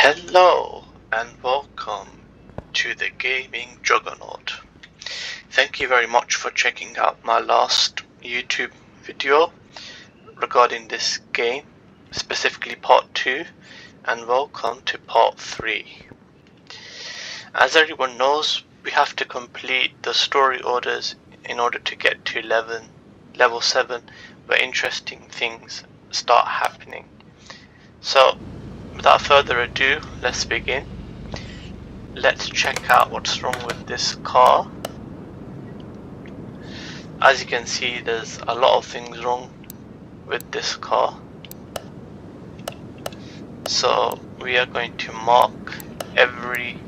Hello and welcome to the Gaming Juggernaut. Thank you very much for checking out my last YouTube video regarding this game, specifically part 2, and welcome to part 3. As everyone knows, we have to complete the story orders in order to get to level 7, where interesting things start happening. So without further ado, let's begin. Let's check out what's wrong with this car. As you can see, there's a lot of things wrong with this car. So we are going to mark every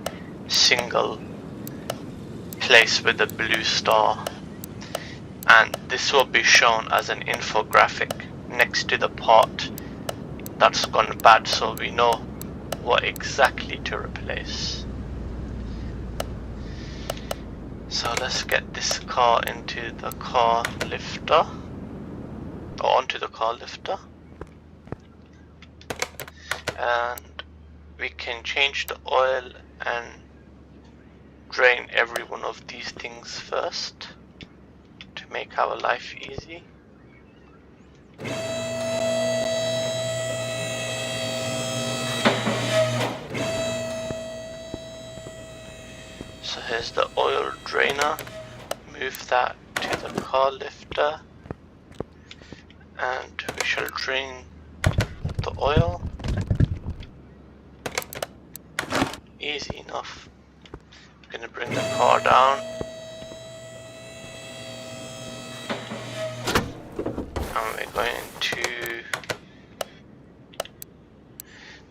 single place with a blue star, and this will be shown as an infographic next to the part that's gone bad, so we know what exactly to replace. So let's get this car into the car lifter, or onto the car lifter, and we can change the oil and drain every one of these things first to make our life easy. So here's the oil drainer, move that to the car lifter, and we shall drain the oil. Easy enough. I'm gonna bring the car down, and we're going to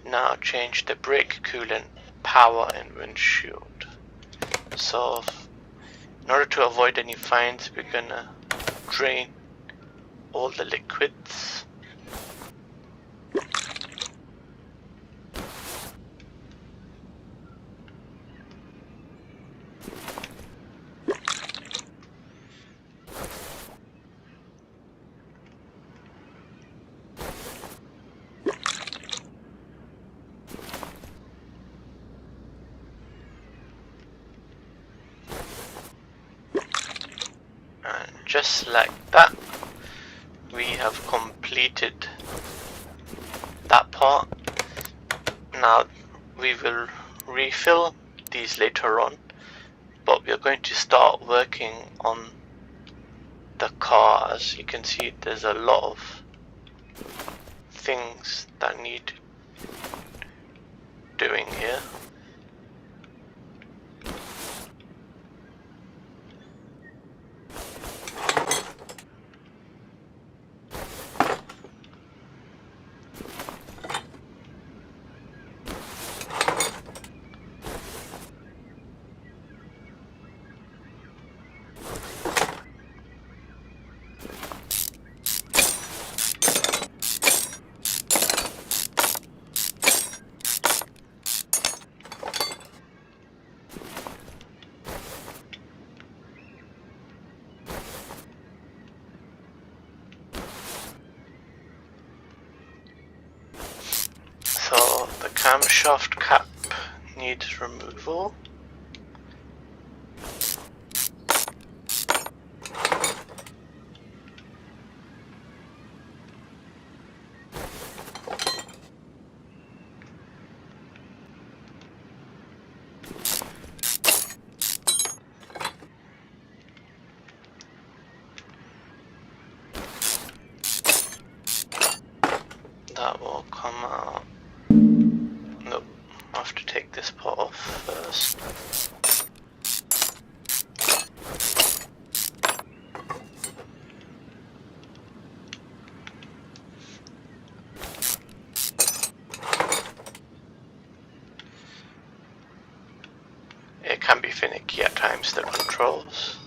now change the brake coolant, power and windshield. So in order to avoid any fines, we're gonna drain all the liquids. And just like that, we have completed that part. Now we will refill these later on, but we are going to start working on the car. As you can see, there's a lot of things that need doing here. So the camshaft cap needs removal. That will come out. Nope, I have to take this part off first. It can be finicky at times, the controls.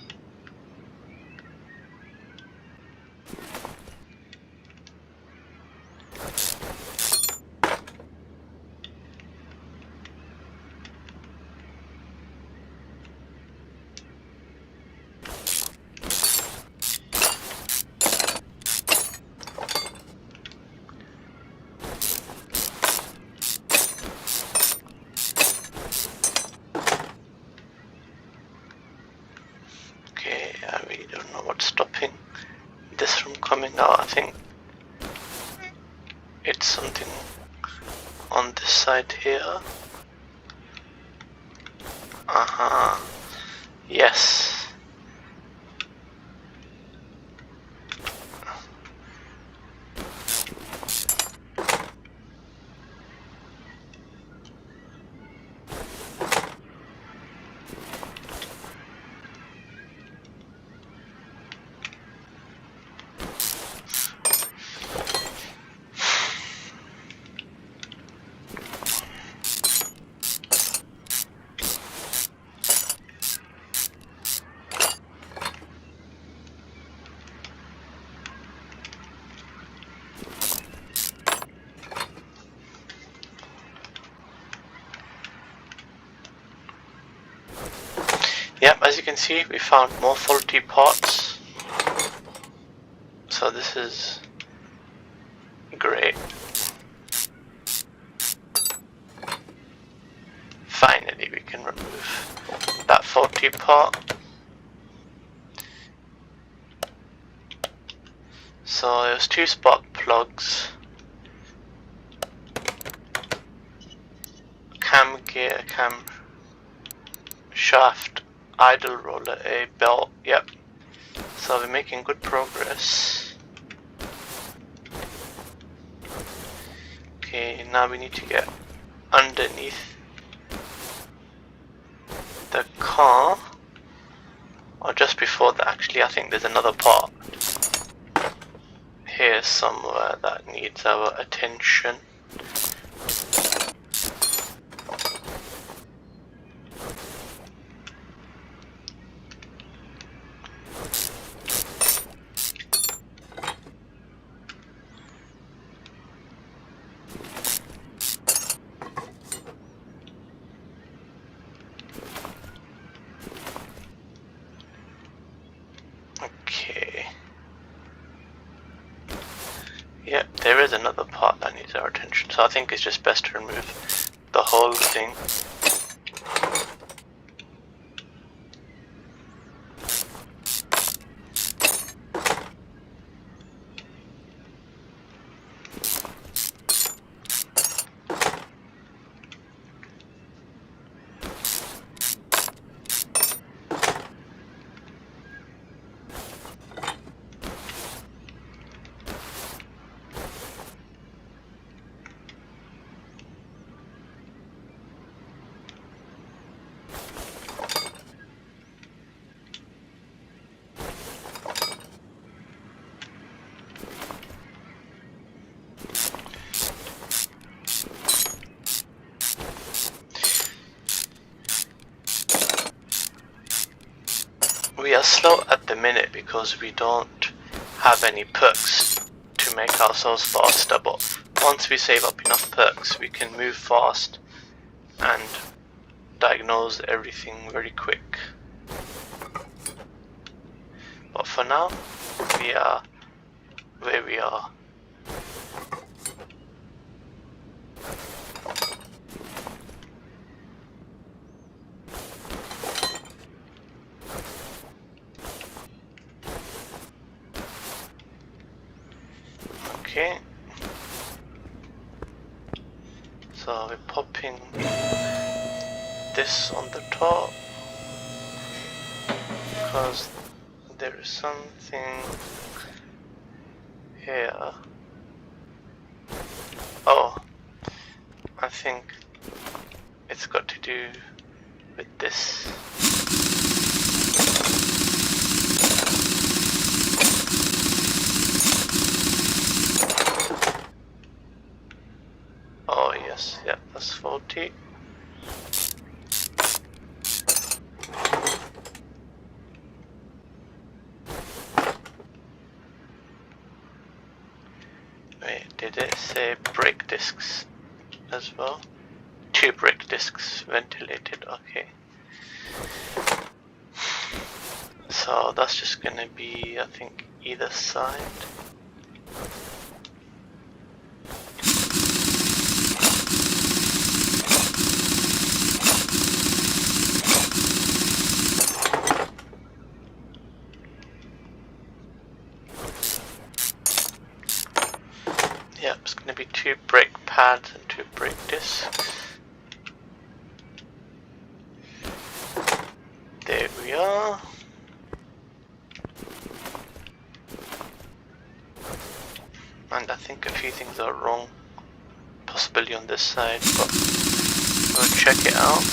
No, I think it's something on this side here. Yes. Yep, as you can see, we found more faulty parts. So this is great. Finally, we can remove that faulty part. So there's 2 spark plugs, cam gear, cam shaft, idle roller, a belt. Yep. So we're making good progress. Okay, now we need to get underneath the car, or just before that actually. I think there's another part here somewhere that needs our attention. Okay. Yep, there is another part that needs our attention, so I think it's just best to remove the whole thing. We are slow at the minute because we don't have any perks to make ourselves faster, but once we save up enough perks we can move fast and diagnose everything very quick. But for now, we are where we are. Okay, so we're popping this on the top because there is something here. Oh, I think it's got to do with this. Oh yes, yeah, that's faulty. Wait, did it say brake discs as well? 2 brake discs ventilated, okay. So that's just gonna be, I think, either side. brake pads and 2 brake discs. There we are. And I think a few things are wrong, possibly on this side, but we'll check it out.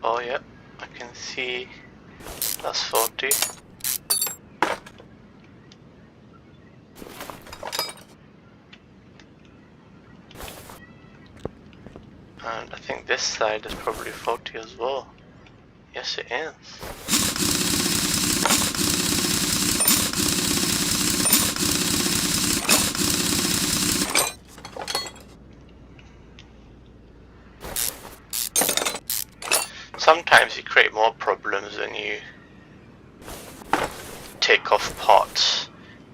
Oh yeah, I can see that's faulty. And I think this side is probably faulty as well. Yes, it is. Sometimes you create more problems when you take off parts,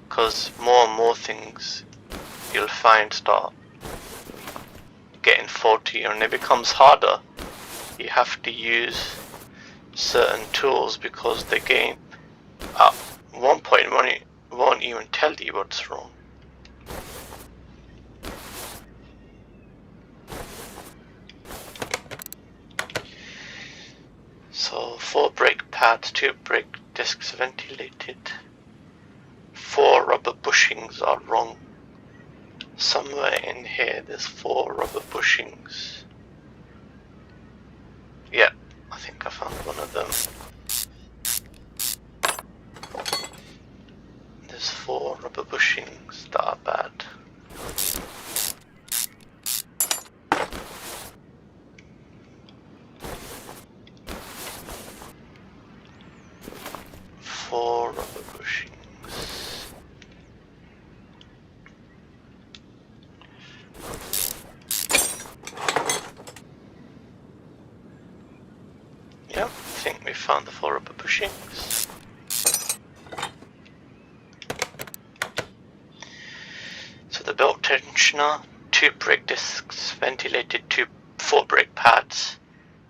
because more and more things you'll find start getting faulty, and it becomes harder. You have to use certain tools because the game at one point won't even tell you what's wrong. So 4 brake pads, 2 brake discs ventilated, 4 rubber bushings are wrong. Somewhere in here there's 4 rubber bushings. Yeah, I think I found one of them. There's 4 rubber bushings that are bad. Four rubber bushings. Yeah, I think we found the 4 rubber bushings. So the belt tensioner, 2 brake discs ventilated, 4 brake pads,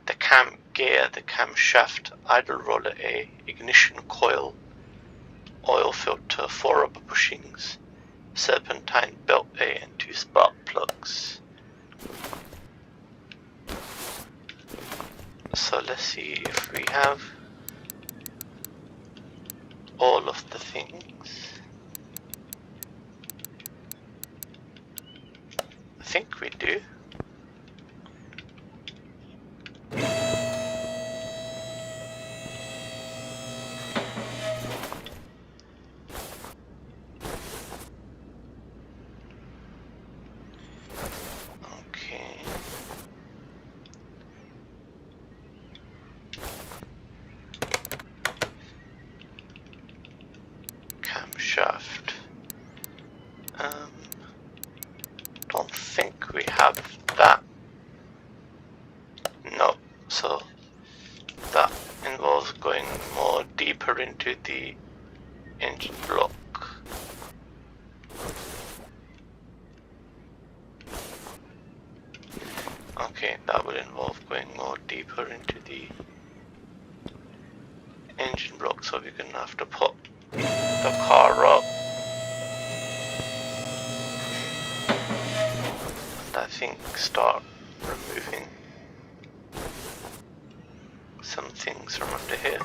the cam gear, the camshaft, idle roller A, ignition coil, oil filter, 4 rubber bushings, serpentine belt A, and 2 spark plugs. So let's see if we have all of the things. I think we do. Okay. Camshaft. Don't think we have that. No, so that involves going more deeper into the engine block. Okay, that will involve going more deeper into the engine block, so we're gonna have to put the car up. And I think start removing some things from under here.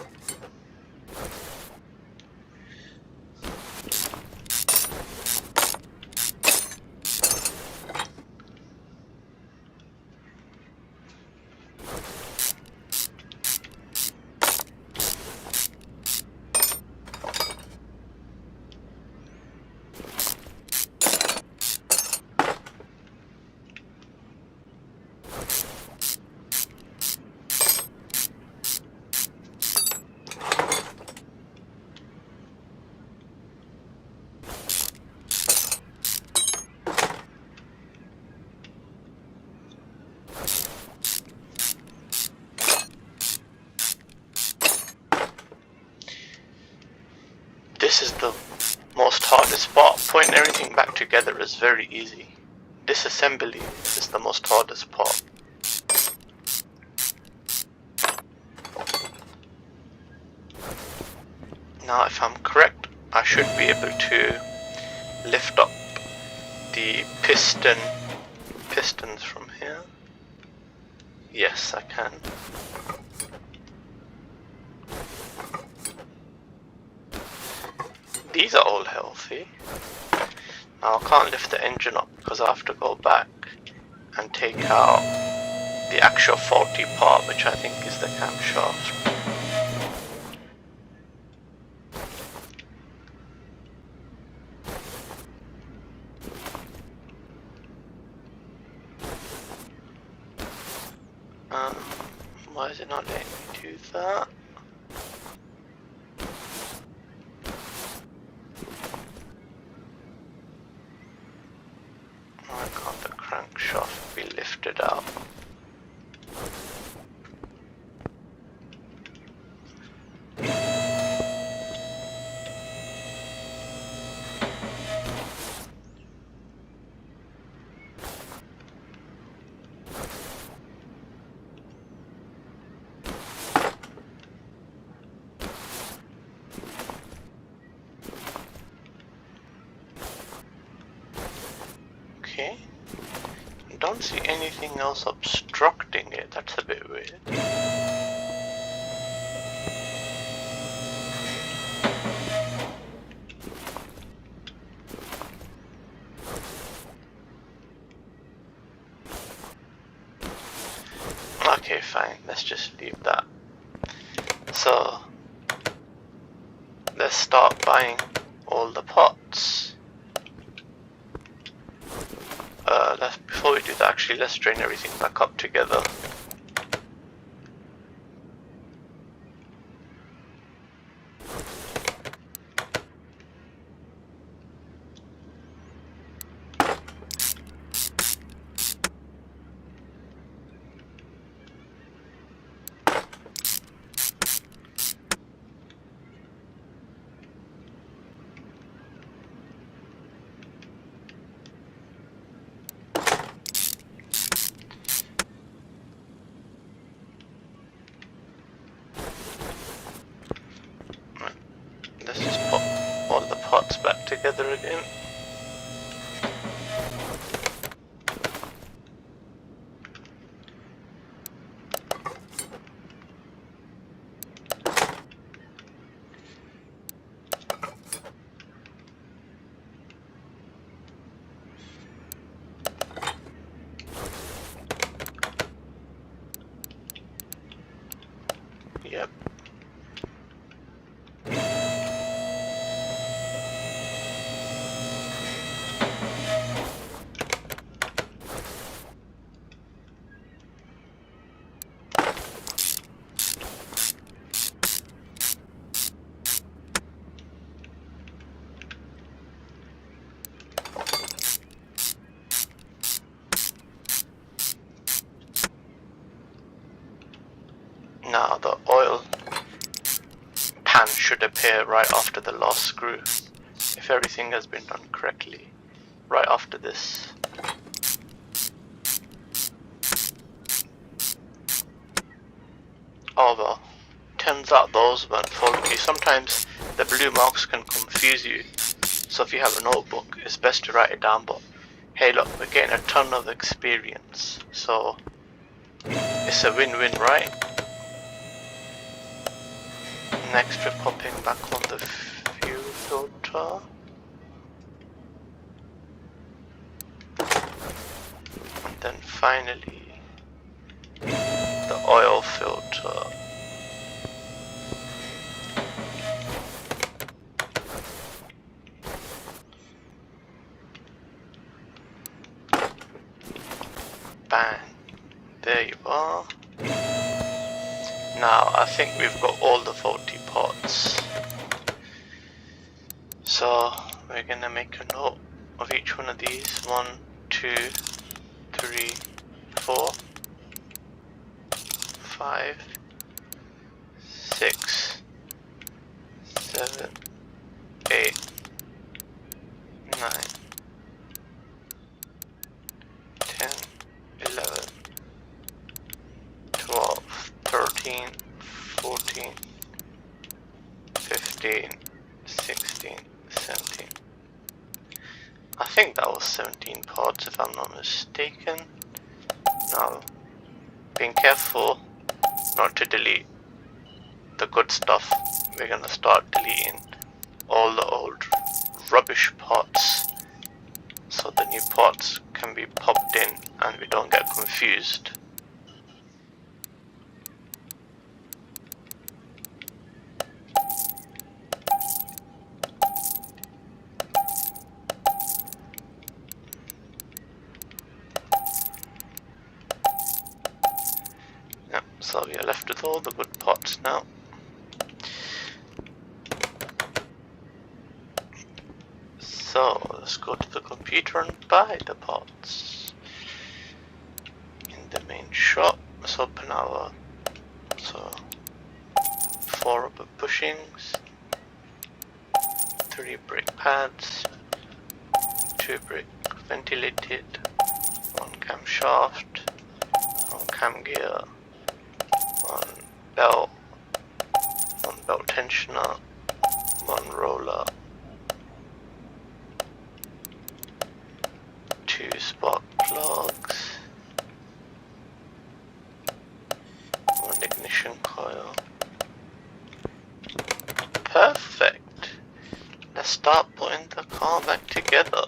This is the most hardest part. Putting everything back together is very easy. Disassembly is the most hardest part. Now if I'm correct, I should be able to lift up the pistons from here. Yes, I can. These are all healthy. Now I can't lift the engine up because I have to go back and take out the actual faulty part, which I think is the camshaft. Why is it not letting me do that? Why can't the crankshaft be lifted out? Okay. I don't see anything else obstructing it. That's a bit weird. Okay, fine. Let's just leave that. So, let's start buying all the pots. Before we do that, actually, let's drain everything back up together. Let's just put all the pots back together again. Yep. Now the oil pan should appear right after the last screw, if everything has been done correctly, right after this. Although, turns out those weren't faulty. Sometimes the blue marks can confuse you, so if you have a notebook, it's best to write it down. But hey look, we're getting a ton of experience, so it's a win-win, right? Next we're popping back on the fuel filter. And then finally the oil filter. Bang. There you are. Now I think we've got all the faulty pots. So we're gonna make a note of each one of these. 1, 2, 3, 4, 5, 6, 7, 8, 9, 10, 11, 12, 13, 14, 15, 15, 16, 17. I think that was 17 parts if I'm not mistaken. Now, being careful not to delete the good stuff, we're gonna start deleting all the old rubbish parts so the new parts can be popped in and we don't get confused. Yeah, so we are left with all the good parts now. So let's go to the computer and buy the parts. In the main shop, let's open our 4 rubber bushings, 3 brake pads, 2 brake ventilated, 1 camshaft, 1 cam gear, 1 belt, 1 belt tensioner, 1 roller, 2 spark plugs, 1 ignition coil. Perfect! Let's start putting the car back together.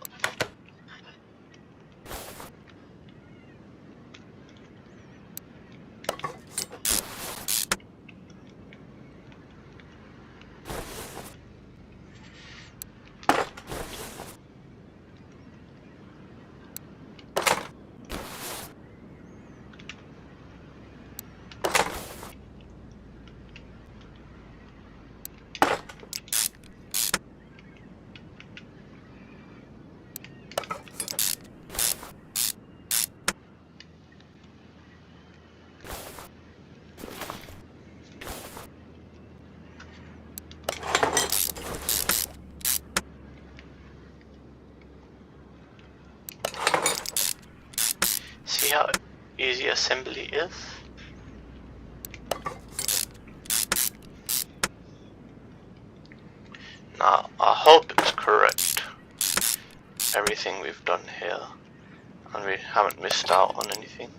See how easy assembly is? Now, I hope it's correct, everything we've done here, and we haven't missed out on anything.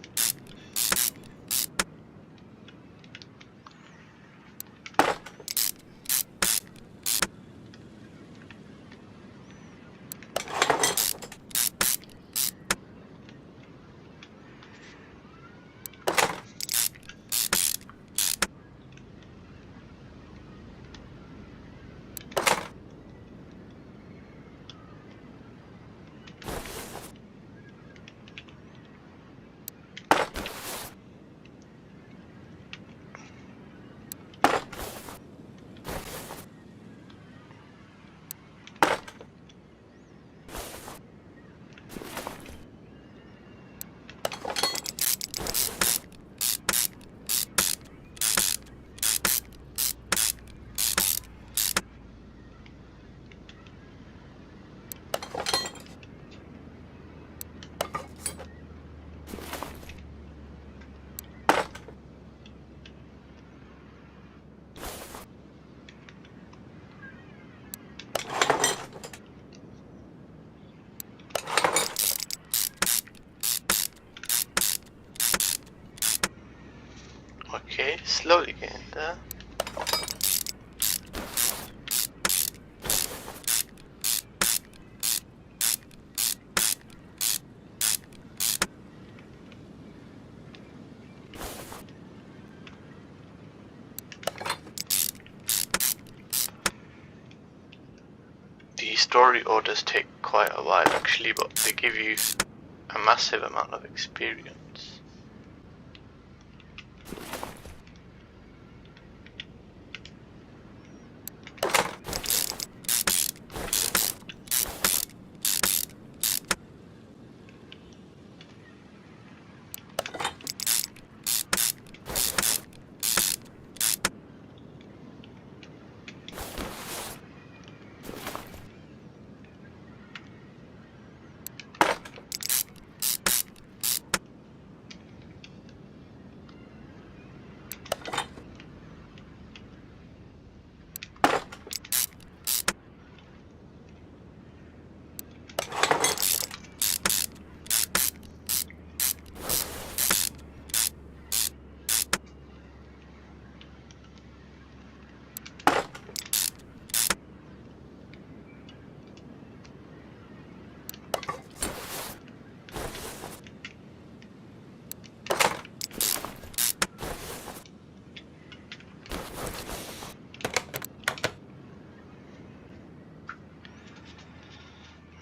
Okay, slowly getting there. The story orders take quite a while actually, but they give you a massive amount of experience.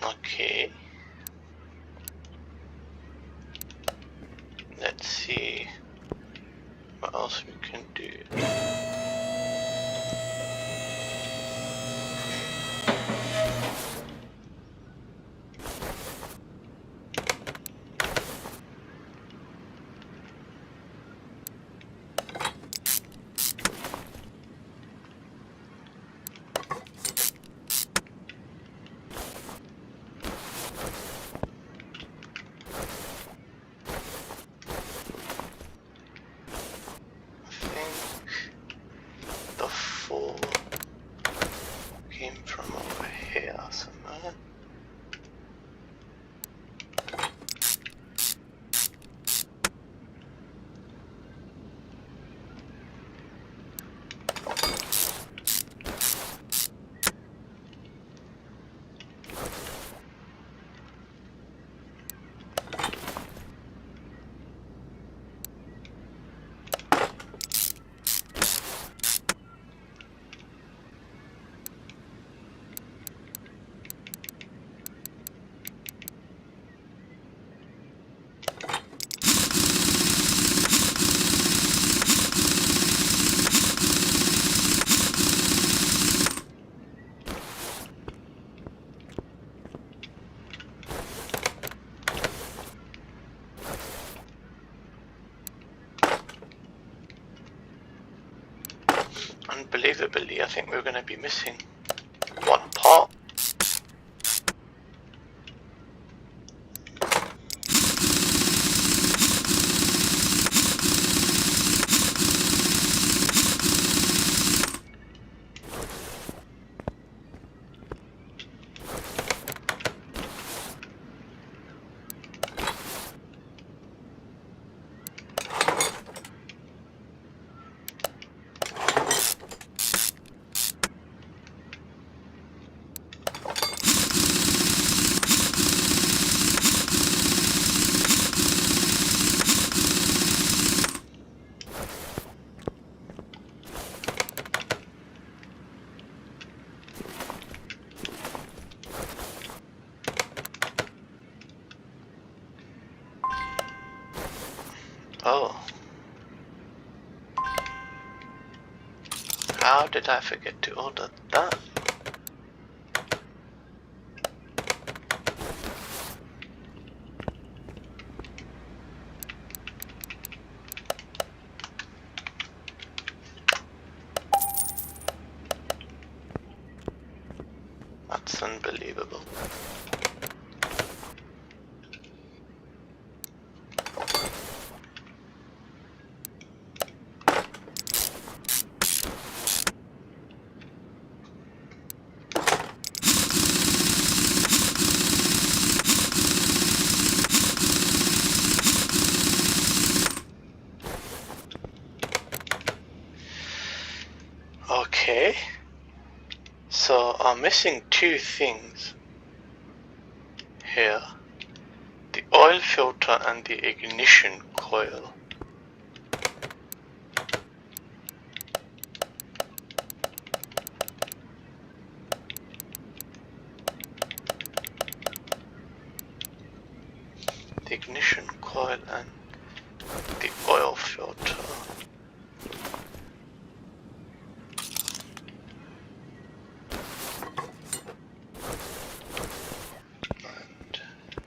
Okay. Let's see what else we can do. The 4 came from over here somewhere. Unbelievably, I think we're going to be missing one part. Oh. How did I forget to order that? That's unbelievable. Okay, so I'm missing two things here. The oil filter and the ignition coil. The ignition coil and the oil filter.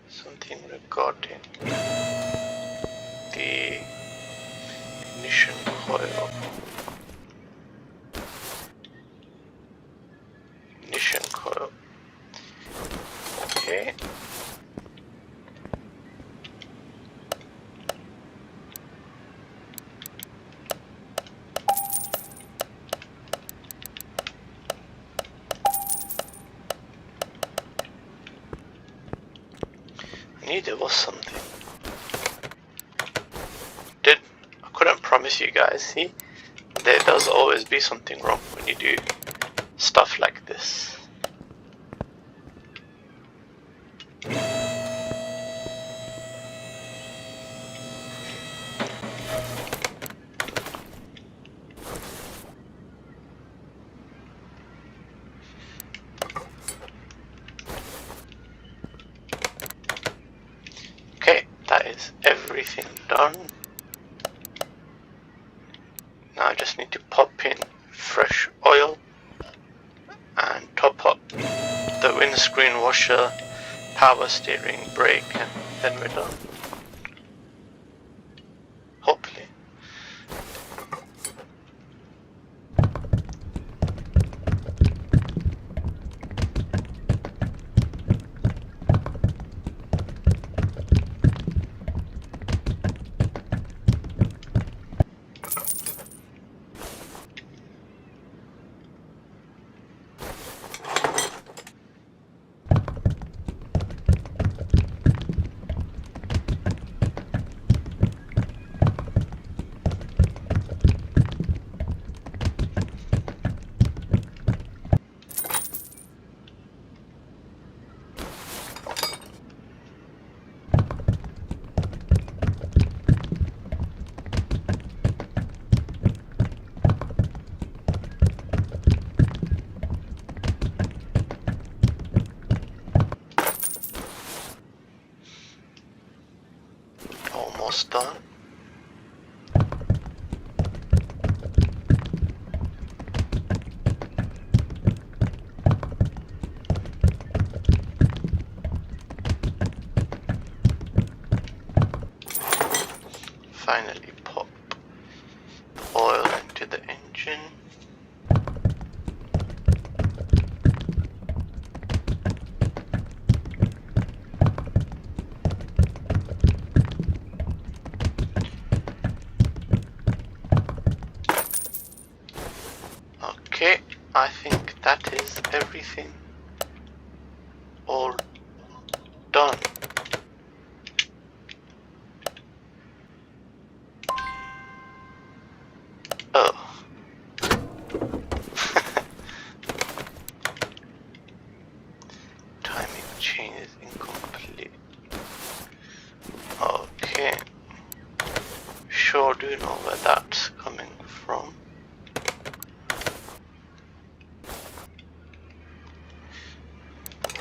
Something regarding the ignition coil. Ignition coil. Okay. I knew there was something. I couldn't promise you guys, see? There does always be something wrong when you do stuff like this. everything done. Now I just need to pop in fresh oil and top up the windscreen washer, power steering, brake, and then we're done. Hopefully. Almost done. Finally pop the oil into the engine. Okay, I think that is everything all done. Oh. Timing chain is incomplete. Okay. Sure do know where that's coming from.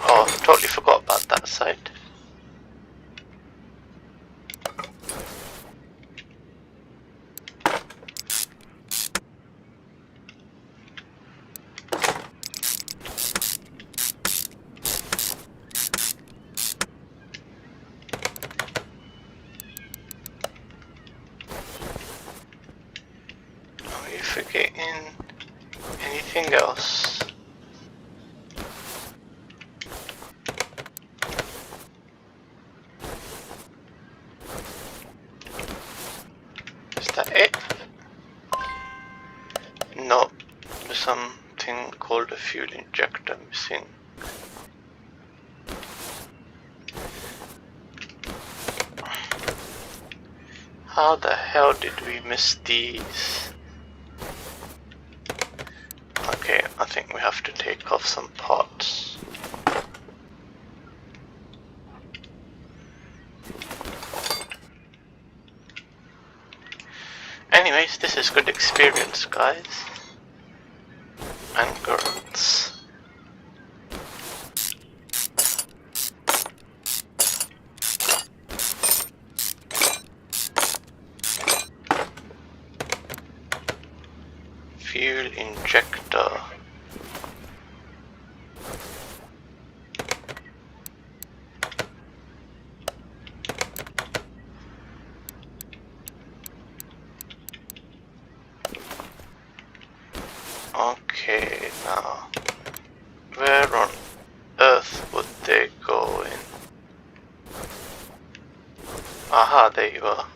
Oh, totally forgot about that side. Are we forgetting anything else? Is that it? No, there's something called a fuel injector missing. How the hell did we miss these? Okay, I think we have to take off some parts. Anyways, this is good experience, guys and girls. Fuel injector. Okay, now where on earth would they go in? Aha, there you are.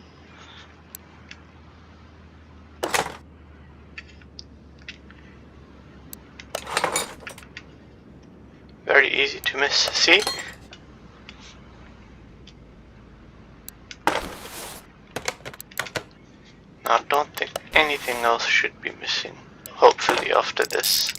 Very easy to miss, see? Now I don't think anything else should be missing, hopefully after this.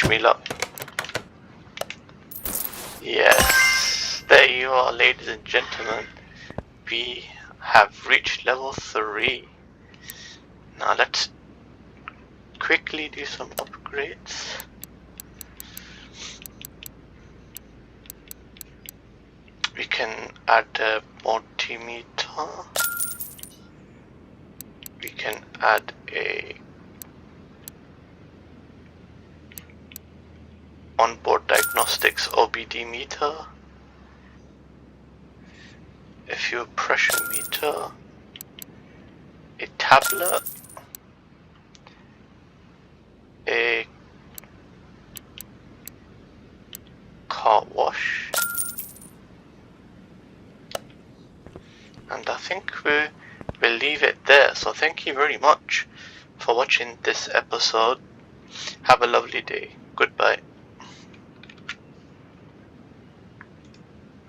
me luck. Yes, there you are, ladies and gentlemen. We have reached level 3. Now let's quickly do some upgrades. We can add a multimeter. We can add a onboard diagnostics OBD meter, a fuel pressure meter, a tablet, a car wash, and I think we'll leave it there. So thank you very much for watching this episode. Have a lovely day. Goodbye.